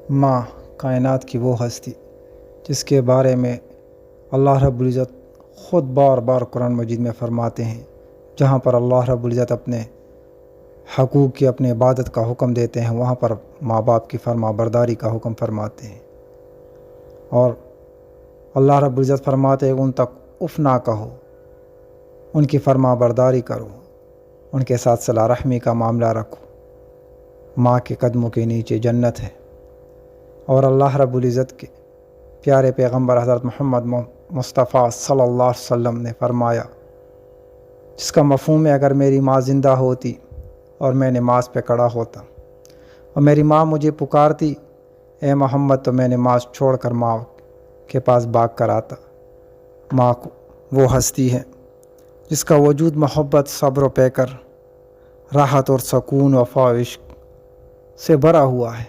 ماں کائنات کی وہ ہستی جس کے بارے میں اللہ رب العزت خود بار بار قرآن مجید میں فرماتے ہیں، جہاں پر اللہ رب العزت اپنے حقوق کی اپنے عبادت کا حکم دیتے ہیں وہاں پر ماں باپ کی فرما برداری کا حکم فرماتے ہیں، اور اللہ رب العزت فرماتے ہیں ان تک اف نہ کہو، ان کی فرما برداری کرو، ان کے ساتھ صلہ رحمی کا معاملہ رکھو۔ ماں کے قدموں کے نیچے جنت ہے، اور اللہ رب العزت کے پیارے پیغمبر حضرت محمد مصطفیٰ صلی اللہ علیہ وسلم نے فرمایا، جس کا مفہوم ہے اگر میری ماں زندہ ہوتی اور میں نماز پہ کھڑا ہوتا اور میری ماں مجھے پکارتی اے محمد، تو میں نماز چھوڑ کر ماں کے پاس بھاگ کر آتا۔ ماں وہ ہستی ہے جس کا وجود محبت، صبر و پیکر، راحت اور سکون، وفا و عشق سے بھرا ہوا ہے۔